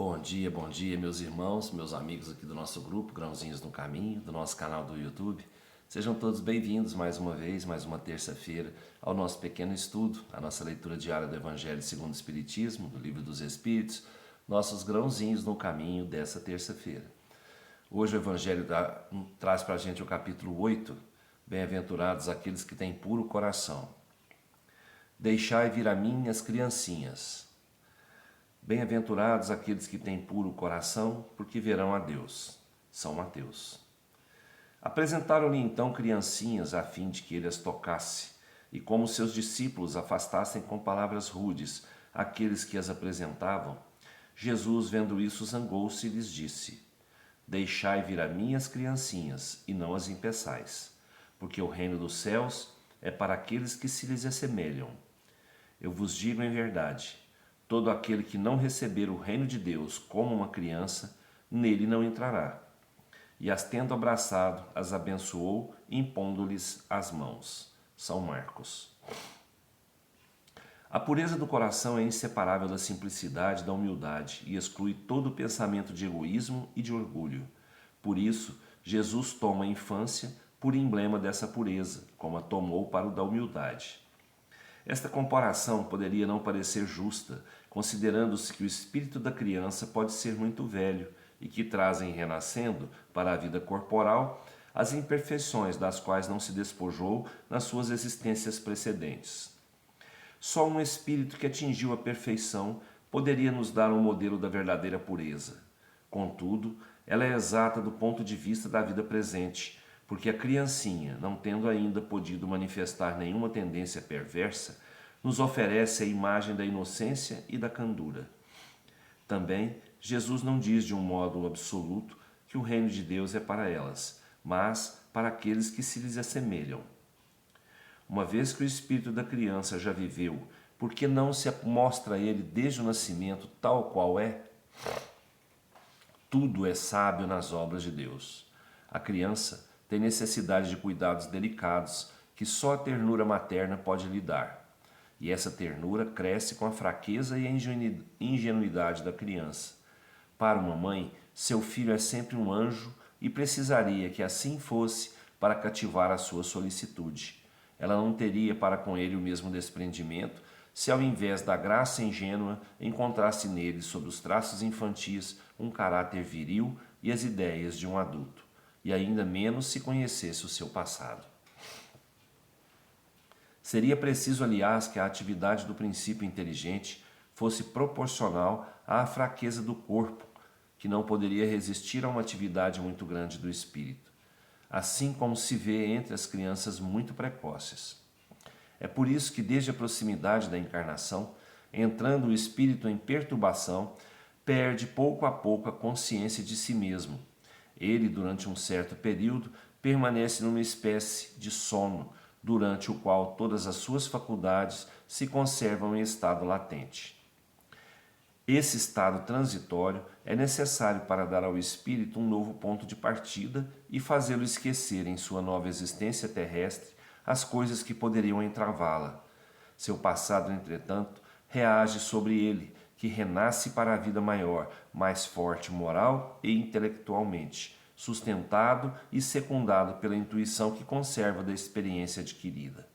Bom dia, meus irmãos, meus amigos aqui do nosso grupo Grãozinhos no Caminho, do nosso canal do YouTube. Sejam todos bem-vindos mais uma vez, mais uma terça-feira, ao nosso pequeno estudo, a nossa leitura diária do Evangelho segundo o Espiritismo, do Livro dos Espíritos, nossos grãozinhos no caminho dessa terça-feira. Hoje o Evangelho traz para a gente o capítulo 8, Bem-aventurados aqueles que têm puro coração. Deixai vir a mim as criancinhas. Bem-aventurados aqueles que têm puro coração, porque verão a Deus. São Mateus. Apresentaram-lhe então criancinhas a fim de que ele as tocasse, e como seus discípulos afastassem com palavras rudes aqueles que as apresentavam, Jesus, vendo isso, zangou-se e lhes disse: Deixai vir a mim as criancinhas, e não as impeçais, porque o reino dos céus é para aqueles que se lhes assemelham. Eu vos digo em verdade, todo aquele que não receber o reino de Deus como uma criança, nele não entrará. E as tendo abraçado, as abençoou, impondo-lhes as mãos. São Marcos. A pureza do coração é inseparável da simplicidade e da humildade e exclui todo o pensamento de egoísmo e de orgulho. Por isso, Jesus toma a infância por emblema dessa pureza, como a tomou para o da humildade. Esta comparação poderia não parecer justa, considerando-se que o espírito da criança pode ser muito velho e que trazem renascendo para a vida corporal as imperfeições das quais não se despojou nas suas existências precedentes. Só um espírito que atingiu a perfeição poderia nos dar um modelo da verdadeira pureza. Contudo, ela é exata do ponto de vista da vida presente, porque a criancinha, não tendo ainda podido manifestar nenhuma tendência perversa, nos oferece a imagem da inocência e da candura. Também, Jesus não diz de um modo absoluto que o reino de Deus é para elas, mas para aqueles que se lhes assemelham. Uma vez que o espírito da criança já viveu, por que não se mostra a ele desde o nascimento tal qual é? Tudo é sábio nas obras de Deus. A criança tem necessidade de cuidados delicados que só a ternura materna pode lhe dar. E essa ternura cresce com a fraqueza e a ingenuidade da criança. Para uma mãe, seu filho é sempre um anjo e precisaria que assim fosse para cativar a sua solicitude. Ela não teria para com ele o mesmo desprendimento se ao invés da graça ingênua encontrasse nele, sob os traços infantis, um caráter viril e as ideias de um adulto, e ainda menos se conhecesse o seu passado. Seria preciso, aliás, que a atividade do princípio inteligente fosse proporcional à fraqueza do corpo, que não poderia resistir a uma atividade muito grande do espírito, assim como se vê entre as crianças muito precoces. É por isso que, desde a proximidade da encarnação, entrando o espírito em perturbação, perde pouco a pouco a consciência de si mesmo. Ele, durante um certo período, permanece numa espécie de sono, durante o qual todas as suas faculdades se conservam em estado latente. Esse estado transitório é necessário para dar ao espírito um novo ponto de partida e fazê-lo esquecer em sua nova existência terrestre as coisas que poderiam entravá-la. Seu passado, entretanto, reage sobre ele, que renasce para a vida maior, mais forte moral e intelectualmente, sustentado e secundado pela intuição que conserva da experiência adquirida.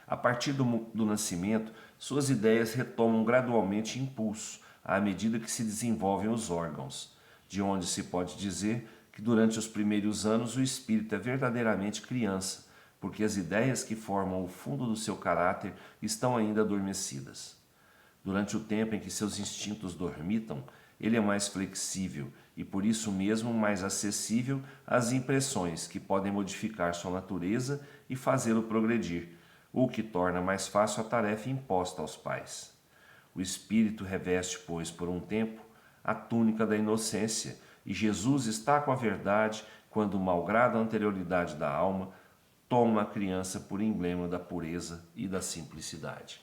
A partir do nascimento, suas ideias retomam gradualmente impulso, à medida que se desenvolvem os órgãos, de onde se pode dizer que durante os primeiros anos o espírito é verdadeiramente criança, porque as ideias que formam o fundo do seu caráter estão ainda adormecidas. Durante o tempo em que seus instintos dormitam, ele é mais flexível e por isso mesmo mais acessível às impressões que podem modificar sua natureza e fazê-lo progredir, o que torna mais fácil a tarefa imposta aos pais. O espírito reveste, pois, por um tempo, a túnica da inocência, e Jesus está com a verdade quando, malgrado a anterioridade da alma, toma a criança por emblema da pureza e da simplicidade.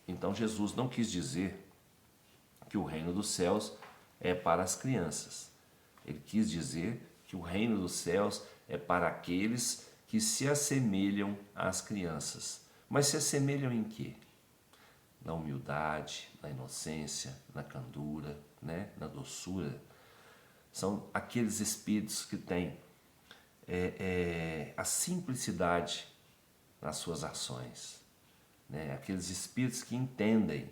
Então Jesus não quis dizer que o reino dos céus é para as crianças. Ele quis dizer que o reino dos céus é para aqueles que se assemelham às crianças. Mas se assemelham em quê? na humildade, na inocência, na candura, né? Na doçura. São aqueles espíritos que têm a simplicidade nas suas ações, né? Aqueles espíritos que entendem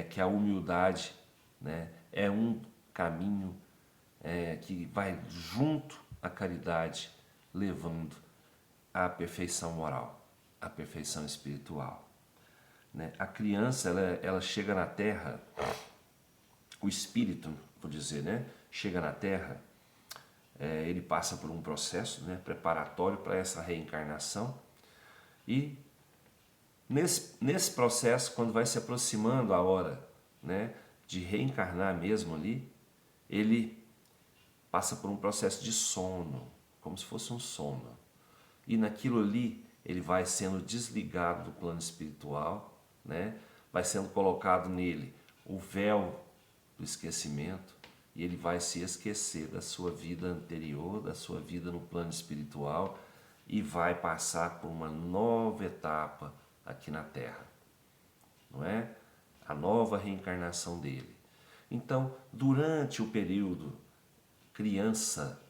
que a humildade, né, é um caminho que vai junto à caridade, levando à perfeição moral, à perfeição espiritual, né? A criança, ela chega na Terra, o espírito, vou dizer, né, chega na Terra, ele passa por um processo, né, preparatório para essa reencarnação, e nesse processo, quando vai se aproximando a hora, né, de reencarnar mesmo ali, ele passa por um processo de sono, como se fosse um sono. E naquilo ali, ele vai sendo desligado do plano espiritual, né? Vai sendo colocado nele o véu do esquecimento, e ele vai se esquecer da sua vida anterior, da sua vida no plano espiritual, e vai passar por uma nova etapa aqui na Terra, não é? A nova reencarnação dele. Então, durante o período criança,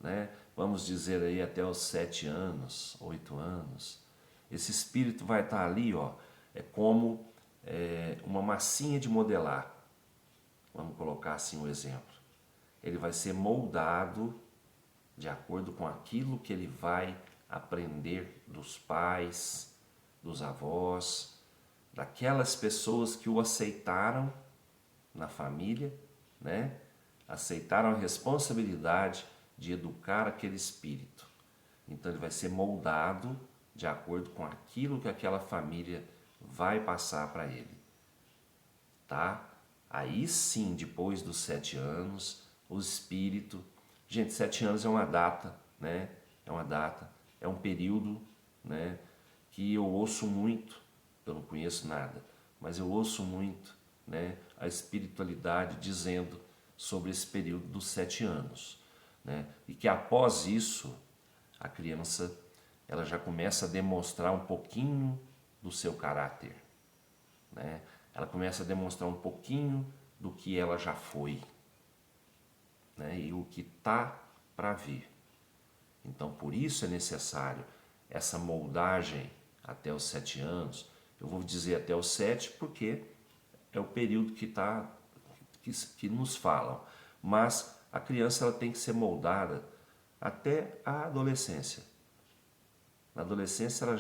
né, vamos dizer aí até os 7 anos, 8 anos, esse espírito vai estar ali, ó, é como uma massinha de modelar. Vamos colocar assim um exemplo. Ele vai ser moldado de acordo com aquilo que ele vai aprender dos pais, dos avós, daquelas pessoas que o aceitaram na família, né? Aceitaram a responsabilidade de educar aquele espírito. Então ele vai ser moldado de acordo com aquilo que aquela família vai passar para ele, tá? Aí sim, depois dos 7 anos, o espírito... Gente, 7 anos é uma data, né? É uma data, é um período, né, que eu ouço muito, eu não conheço nada, mas eu ouço muito, né, a espiritualidade dizendo sobre esse período dos 7 anos, né? E que após isso, a criança, ela já começa a demonstrar um pouquinho do seu caráter, né? Ela começa a demonstrar um pouquinho do que ela já foi, né? E o que está para vir. Então, por isso é necessário essa moldagem até os 7 anos. Eu vou dizer até os 7 porque é o período que nos falam. Mas a criança, ela tem que ser moldada até a adolescência. Na adolescência ela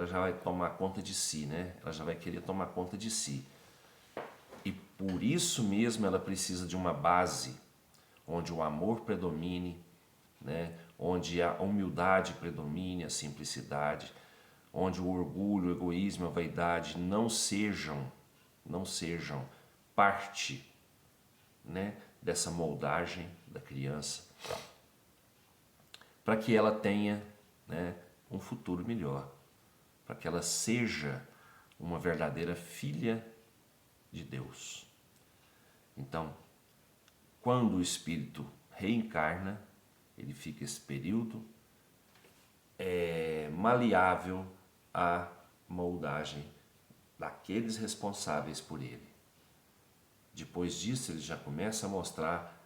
já vai tomar conta de si, né? Ela já vai querer tomar conta de si. E por isso mesmo ela precisa de uma base onde o amor predomine, né? Onde a humildade predomine, a simplicidade, onde o orgulho, o egoísmo, a vaidade não sejam parte, né, dessa moldagem da criança, para que ela tenha, né, um futuro melhor, para que ela seja uma verdadeira filha de Deus. Então, quando o espírito reencarna, ele fica esse período maleável à moldagem daqueles responsáveis por ele. Depois disso, ele já começa a mostrar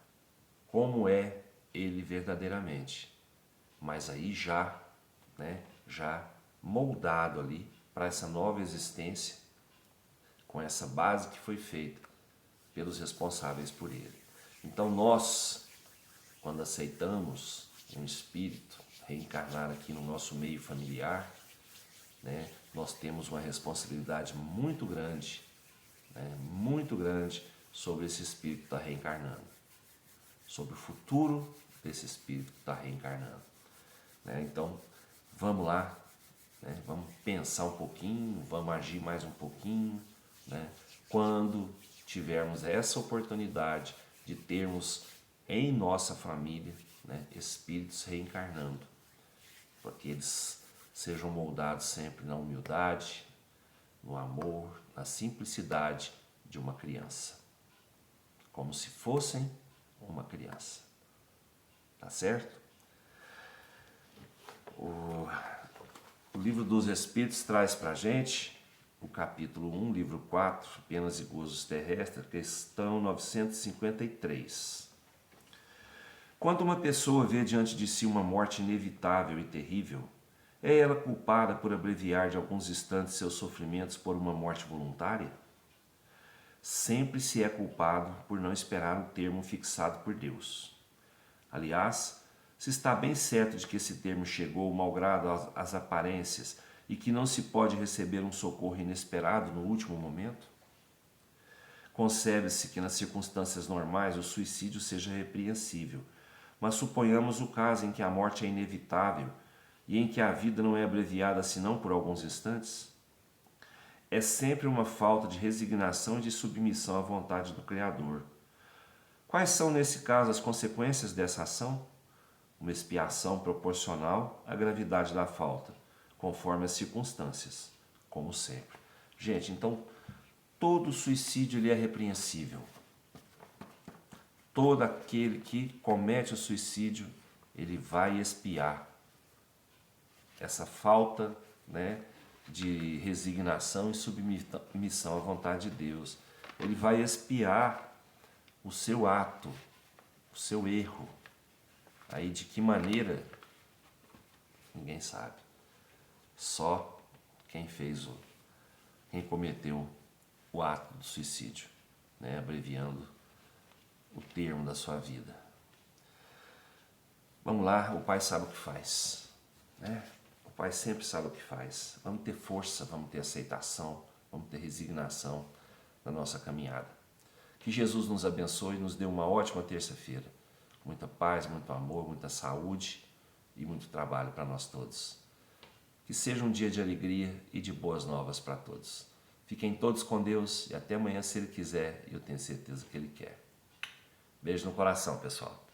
como é ele verdadeiramente, mas aí já, né, já moldado ali para essa nova existência, com essa base que foi feita pelos responsáveis por ele. Então nós, quando aceitamos um espírito reencarnar aqui no nosso meio familiar, né, nós temos uma responsabilidade muito grande, né, muito grande sobre esse espírito que está reencarnando, sobre o futuro desse espírito que está reencarnando, né? Então vamos lá, né, vamos pensar um pouquinho, vamos agir mais um pouquinho, né, quando tivermos essa oportunidade de termos em nossa família, né, espíritos reencarnando, para que eles sejam moldados sempre na humildade, no amor, na simplicidade de uma criança, como se fossem uma criança. Tá certo? O Livro dos Espíritos traz para a gente o capítulo 1, livro 4, Penas e Gozos Terrestres, questão 953. Quando uma pessoa vê diante de si uma morte inevitável e terrível, é ela culpada por abreviar de alguns instantes seus sofrimentos por uma morte voluntária? Sempre se é culpado por não esperar o termo fixado por Deus. Aliás, se está bem certo de que esse termo chegou malgrado às aparências e que não se pode receber um socorro inesperado no último momento? Concebe-se que nas circunstâncias normais o suicídio seja repreensível, mas suponhamos o caso em que a morte é inevitável e em que a vida não é abreviada senão por alguns instantes. É sempre uma falta de resignação e de submissão à vontade do Criador. Quais são, nesse caso, as consequências dessa ação? Uma expiação proporcional à gravidade da falta, conforme as circunstâncias, como sempre. Gente, então, todo suicídio ele é repreensível. Todo aquele que comete o suicídio, ele vai expiar essa falta, de resignação e submissão à vontade de Deus. Ele vai expiar o seu ato, o seu erro. Aí de que maneira? Ninguém sabe. Só quem cometeu o ato do suicídio, abreviando o termo da sua vida. Vamos lá, o Pai sabe o que faz, O Pai sempre sabe o que faz. Vamos ter força, vamos ter aceitação, vamos ter resignação na nossa caminhada. Que Jesus nos abençoe e nos dê uma ótima terça-feira. Muita paz, muito amor, muita saúde e muito trabalho para nós todos. Que seja um dia de alegria e de boas novas para todos. Fiquem todos com Deus e até amanhã, se Ele quiser, e eu tenho certeza que Ele quer. Beijo no coração, pessoal.